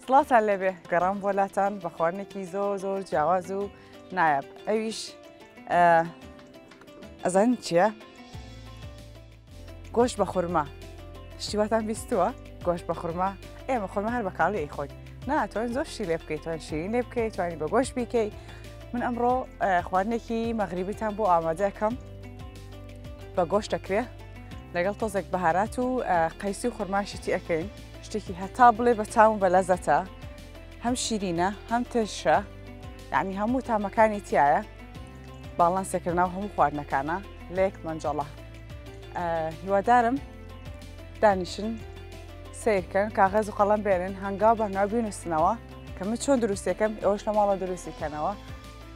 سڵاتان لەبێ گەڕام بۆلاتان بە خواردنێکی زۆر جیاواز و نایاب ئەویش ئەزانین چییە؟ گۆشت بە خورما شتیواتان بیستووە گۆشت بە خورما ئێمە خۆمە هەر بەکاڵی ئەیخۆین ناتوانین زۆر شتی لێ بکەیت توانین شیرین لێ بکەیت توانین بە گۆشت بیکەیت من ئەمڕۆ خواردنێکی مەغریبیتان بۆ ئامادەکەم بە گۆشت دەکرێ لەگەڵ تۆزێک بەهارات و قەیسی و خورماشتی ئەەکەین شتێکی هەتا بڵێ بە تاون بە لەزەتە هەم شیرینە هەم تێشە یعنی هەموو تامەکانی تایە باڵان سێکردناو هەموو خواردنەکانە لە یەک مەنجەڵە هیوادارم دانیشن سیرکەن کاغەز و قەڵەم بێنن هەنگاو بە هەنگاو بینووسنەوە کە من چۆن دروستەکەم ئێوەش لە ماڵە دروستیکەنەوە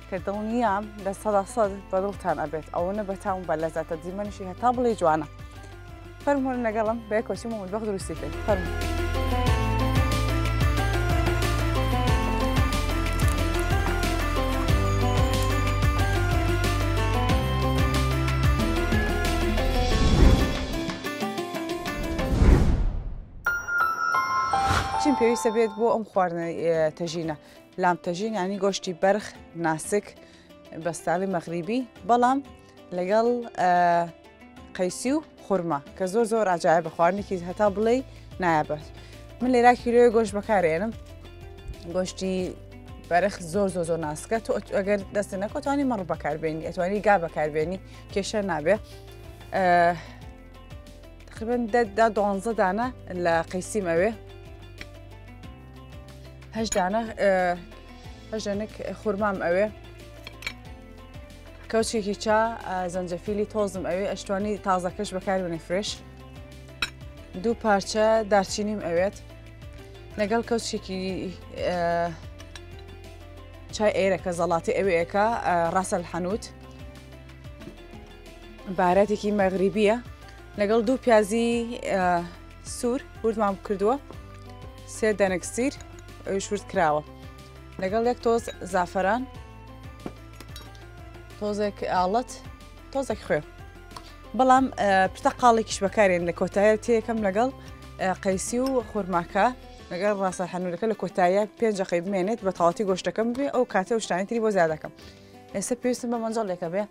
کە دڵنیام لە 100% بەدڵتان ئەبێت ئەوەنە بە تاون بە لەزەتە دیمەنیشی هەتا بڵێ جوانە فەرمونە لەگەڵم بە کۆچی مەمەدبەخ دروستیکەین فەرموو چیم پێویستە بێت بۆ ئەم خواردنە تەژینە لام تەژین ینی گۆشتی بەرخ ناسک بەستاڵی مەغریبی بەڵام لەگەڵ قەیسی و خورما کە زۆر ئاجایە بە خواردنێکی هەتا بڵێ نایابێت من لێرا کیلۆی گۆشت بەکارێنم گۆشتی بەرخ زۆر ناسکە تۆ ئەگەر دەست نەکەوتوانی مەڕ بەکاربێنی ئەتوانی گا بەکاربێنی کێشە نابێ تقریباً 12 دانە لە قەیسیم ئەوێ 8 دانە خورمام ئەوێ کەوچێکی چا زەنجەفیلی تۆزم ئەوێ ئەشتوانی تازەکەش بەکاربێنێ فرێش 2 پارچە دارچینیم ئەوێت لەگەڵ کەوچێکی چای ئێرەکە زەڵاتی ئەوەیەکە ڕاسەل حەنوت بارەتێکی مەغریبیە لەگەڵ 2 پیازی سوور وردمان کردووە 3 دەنەک سیر ئەویش ورد کراوە لەگەڵ 1 تۆز زافەران تۆزێک ئاڵەت تۆزێک خوێ بەڵام پرتەقاڵێکیش بەکارێن لە کۆتایە تێکەم لەگەڵ قەیسی و خورماکە لەگەڵ ڕاستە حەنوورەکە لە کۆتایە 5 دقەی بمێنێت بە تەواوەتی گۆشتەکەم بێ ئەو کاتە و شتانی تری بۆ زیادەکەم ئێستا پێویستم بە مەنجەڵێکە بێ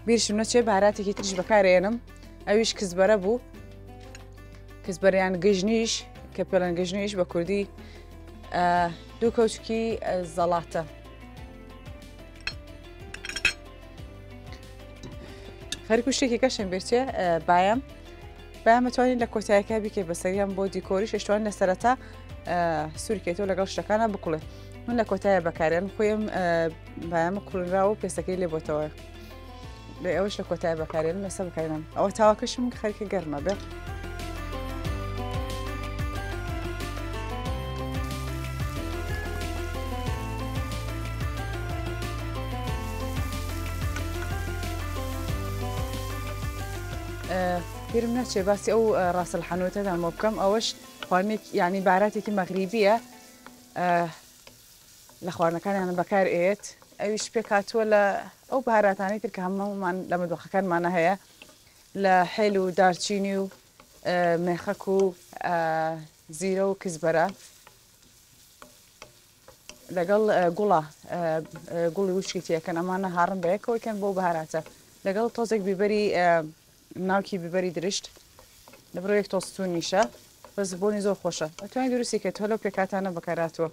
بیرشم نەچێ بەهاراتێکی تریش بەکارێنم ئەویش کزبەرە بوو کزبەریان گژنیش کە پێڵەن گژنیش بە کوردی 2 کەوچکی زەڵاتە خەریک و شتێکی کەشم بێتێ بایم ئەتوانین لە کۆتایەکە بیکەیت بەسەریان بۆ دیکۆریش ئەشتوان لە سەرەتا سوورکێتەوە لەگەڵ شتەکانە بکوڵێ من لە کۆتایە بەکارێن خۆیم بایامە کوڵراوە و پێستەکەی لێ بۆتەوە لە ئەوش لە کۆتایە بەکارێن مەسە بکارێنم ئەوە تاواکەشم خەریکە گەرمە بێ بیرم نەچێ باسی ئەو ڕاسەل حەنوتەدان بۆ بکەم ئەوەش خواردنێک یعنی باراتێکی مەغریبیە لە خواردنەکانیان بەکار ئێت ئەویش پێک هاتووە لە ئەو بەهاراتانەی تر کە هەموومان لە مەدۆخەکانمانە هەیە لە حێل و دارچینی و مێخەک و زیرە و کزبەرە لەگەڵ گوڵی وشکی تێکەن ئەمانە هاڕم بەیەکەوەکەن بۆ بەهاراتە لەگەڵ تۆزێک بیبەری ناوکی بیبەری درشت لەبرۆ 1 تۆستون نیشە بەس بۆنی زۆر خۆشە ئەتوانین دروستی کە تۆ لەو پێکاتانە بەکاراتوە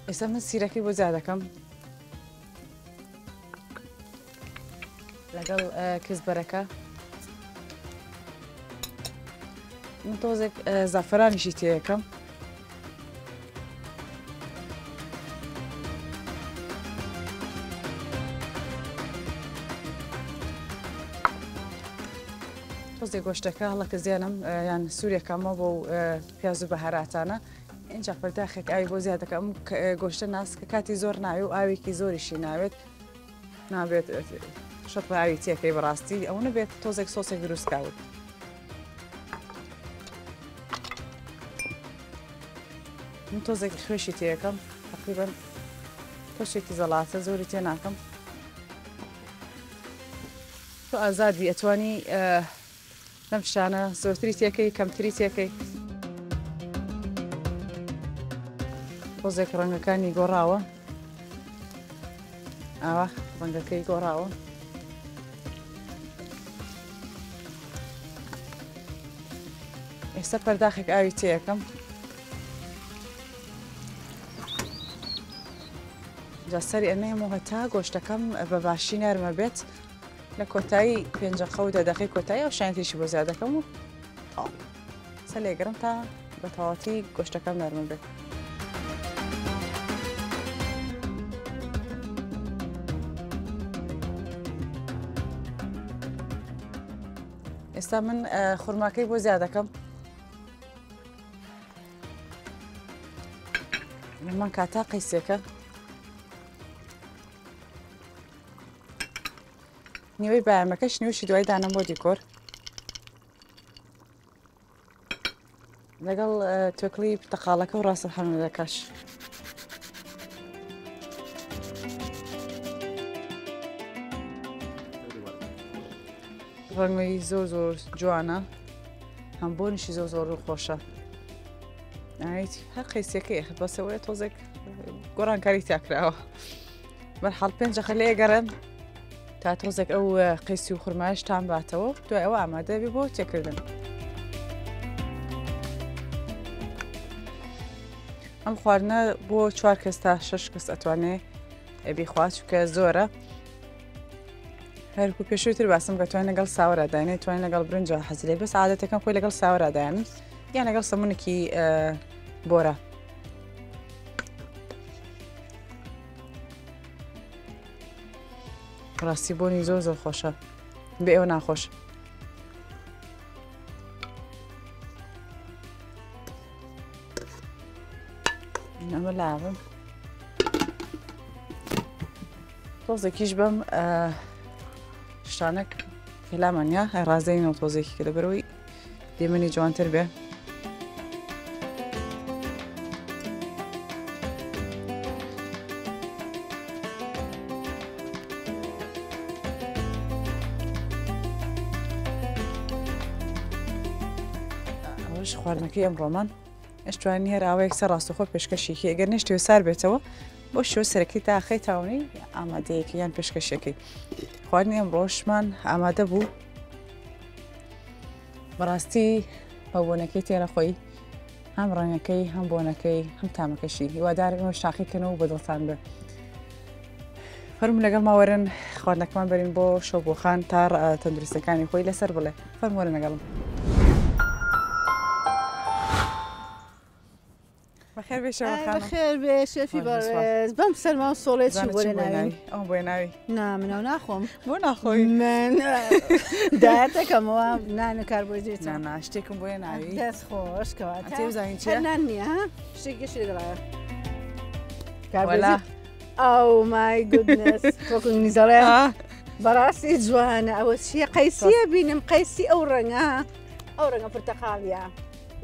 ئێستا من سیرەکەی بۆ زیادەکەم لەگەڵ کزبەرەکە من تۆزێک زافەرانیشی تێیەکەم تۆزێک گۆشتەکە هەڵەکە زیانم یان سوورێکەمە بۆ پیاز و بەهاراتانە اینجا پەرداخێک ئاوی بۆ زیادەکەم گۆشتە ناسکە کاتی زۆر ناوێ و ئاوێکی زۆریشی نابێت شەت بە ئاوی تێکەی بەڕاستی ئەو نەبێت تۆزێک سۆسێک دروستکاوت من تۆزێکی خوێشی تێەکەم تقریباً تۆشێکی زەڵاتە زۆری تێ ناکەم تۆ ئازادی ئەتوانی لەم شتانە زۆرتری تێکەی کەمتری تێکەی تۆزێک ڕەنگەکانی گۆڕاوە ئاوا ڕەنگەکەی گۆڕاوە ئێستا پەرداخێک ئاوی تێیەکەم جا سەری ئەمێمەوە هەتا گۆشتەکەم بە باشی نەرمە بێت لە کۆتایی 5 دەقەی کۆتایی ئەو شانتیشی بۆ زیادەکەم و سە لێگەڕم تا بە تەواوەتی گۆشتەکەم نەرمە بێت. ئێستا من خورماکەی بۆ زیادەکەم من کاتا قەیسێکە نیوەی بایەمەکەش نیوشی دوای دانم بۆ دیکۆر لەگەڵ تۆکڵی پرتەقاڵەکە و ڕاستە هەمەکەش ڕەنگی زۆر زۆر جوانە هەم بۆنیشی زۆر زۆر خۆشە هەر قەیسەکەی بەسەوەی تۆزێک گۆڕانکاری تاکراوە بەرحاڵ 5 لێ گەڕێن تا تۆزێک ئەو قەیسی و خورمایش تام باتەوە دوای ئەوە ئامادە بێ بۆ تێکردن. ئەم خواردنە بۆ 4 کەس تا 6 کەس ئەتوانێ بیخوات چونکە زۆرە هەرکو پێشووتر باسم کە توانین لەگەڵ ساوەڕداینێت توانین لەگەڵ برنج حەزرێ بەس عادەتەکەم خۆی لەگەڵ ساوەڕدایانن یان لەگەڵ سەمونێکی بۆرە. ڕاستی بۆنی زۆر زۆر خۆشە بێ ئەوە ناخۆش. ئەمە لاوم تۆزێکیش بەم شتانە کەلامانیا ڕازەینەوە تۆزێکی کە لەبەرەوەی دێمەنی جوانتر بێ. ئەوەش خواردنەکەی ئەمڕۆمان ئەشتوانی هەر ئاوەیەک سەر ڕاستەخۆ پێشکەشێکی ئەگەر نشتێ سار بێتەوە بۆ شێوە سەرەکی تا ئاخەی تاونی ئامادەیەکی یان پێشکەشەکەی خواردنی ئەمڕۆشمان ئامادە بوو. بەڕاستی بەبوونەکەی تێرە خۆی هەم ڕەنگەکەی هەم بۆنەکەی هەم تامەکەشی هیوادارم شاقیکەنەوە بە دڵتان بێ. فەرمو لەگەڵ ماوەرن خواردنەکەمان بەرین بۆ شەوبۆخان تا تەندروستەکانی خۆی لەسەر بڵێ فەرمووەرە لەگەڵم. بەخێر بێ شەوەخانم. بەخێر بێ شەفی بەڕێز بەم سەرما و سۆڵێت چی بۆ ناوی؟ ئەو بۆی ناوی؟ نا منەوە ناخۆم. بۆ ناخۆی؟ من دایەتەکەمەوە نانە کار بۆ جێت. نا شتێکم بۆیە ناوی؟ دەست خۆش کەواتە تێبزانین چییە؟ نان نییە ها؟ شتێکی گەشتی لەگەڵایە. کاربێزی؟ ئەو مای گودنس تۆکم نیزەڵێ بەڕاستی جوانە ئەوە چییە قەیسیە بینم قەیسی ئەو ڕەنگە ئەو ڕەنگە پرتەقاڵیە.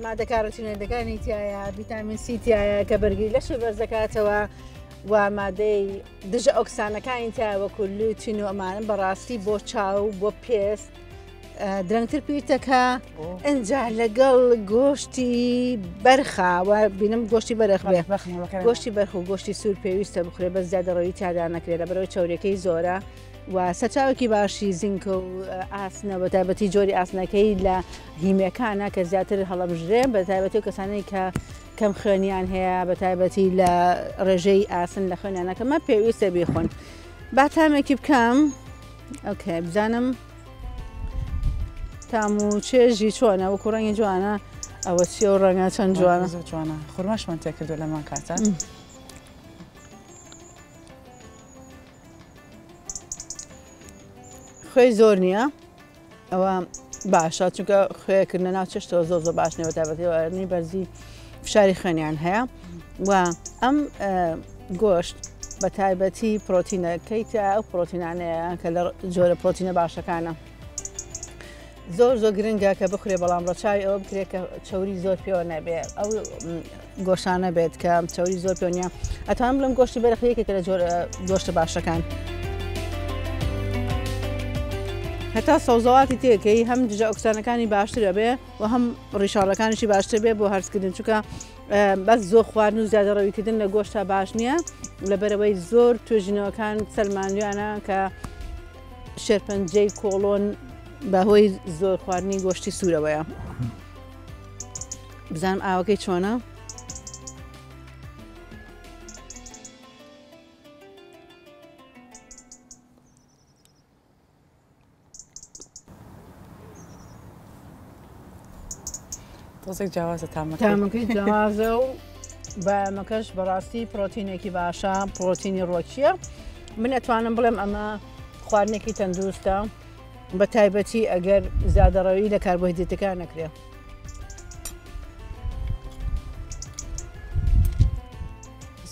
مادە کارۆتینۆیدەکانی تایە ڤیتامین سی تایە کە بەرگری لەش بەرز دەکاتەوە و مادەی دژە ئۆکسانەکانی تایە وەکو لوتین و ئەمانە بەڕاستی بۆ چاو بۆ پێست درەنگتر پیرتەکە ئەنجا لەگەڵ گۆشتی بەرخاوە بینم گۆشتی بەرخ بێ گۆشتی بەرخ و گۆشتی سوور پێویستە بخورێ بە زیادە ڕۆیی تادا نەکرێت لە بەرەوەی چاورەکەی زۆرە و سەرچاوێکی باشی زینکە و ئاسنە بە تایبەتی جۆری ئاسنەکەی لە هیمەکانە کە زیاتر هەڵەبژرێ بە تایبەتی و کەسانەی کە کەم خوێنیان هەیە بە تایبەتی لە ڕێژەی ئاسن لە خوێنیانەکەمە پێویستە بیخۆن. با تامێکی بکەم ئۆکێ بزانم تام و چێژی چۆنە وەکو ڕەنگی جوانە ئەوە چی و ڕەنگە چەند جوانە جوانە خورماشمان تێکردو لەمان کاتە. خوێی زۆر نییە ئەوە باشە چونکە خوێکردنە ناو چێشتەوە زۆر زۆر باش نێوە تایبەتیوەرنی بەرزی فشاری خوێنیان هەیە و ئەم گۆشت بە تایبەتی پرۆتینەکەیتە ئەو پرۆتینانەیە کە لە جۆرە پرۆتینە باشەکانە زۆر گرنگە کە بخورێ بەڵام ڕەچاوی ئەوە بکرێت کە چەوری زۆر پێوە نەبێت ئەو گۆشانە بێت کە چەوری زۆر پێ نییە ئەتوانم بڵم گۆشتی بەرەخیەکێکە لە جۆر گۆشتە باشەکان هەتا سەوزەواتی تێکەی هەم دژە ئۆکسانەکانی باشترە بێ و هەم ڕیشاڵەکانیشی باشتر بێ بۆ هەرسکردن چونکە بەس زۆر خواردن و زیادە ڕەویکردن لە گۆشتا باش نییە لەبەرەوەی زۆر توێژینەوەکان سەلمانویانە کە شێرپەنجەی کۆڵۆن بەهۆی زۆر خواردنی گۆشتی سوورەوەیە بزانم ئاوەکەی چۆنە؟ تۆزێک جیاوازە تامەکەی جیاوازە و بەمەکەش بەڕاستی پرۆتینێکی باشە پرۆتینی ڕۆکیە من ئەتوانم بڵێم ئەمە خواردنێکی تەندروستە بە تایبەتی ئەگەر زیادەڕەوی لە کاربۆهیدرێتەکان نەکرێ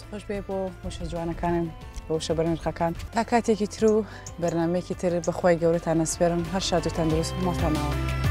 خۆش بێ بۆ وشە جوانەکانن بۆ وشە بەرنرخەکان تا کاتێکی تر و بەرنمەیەکی تر بەخوای گەورەتان نەسپێرم هەر شاد و تەندروست ماڵتانەوە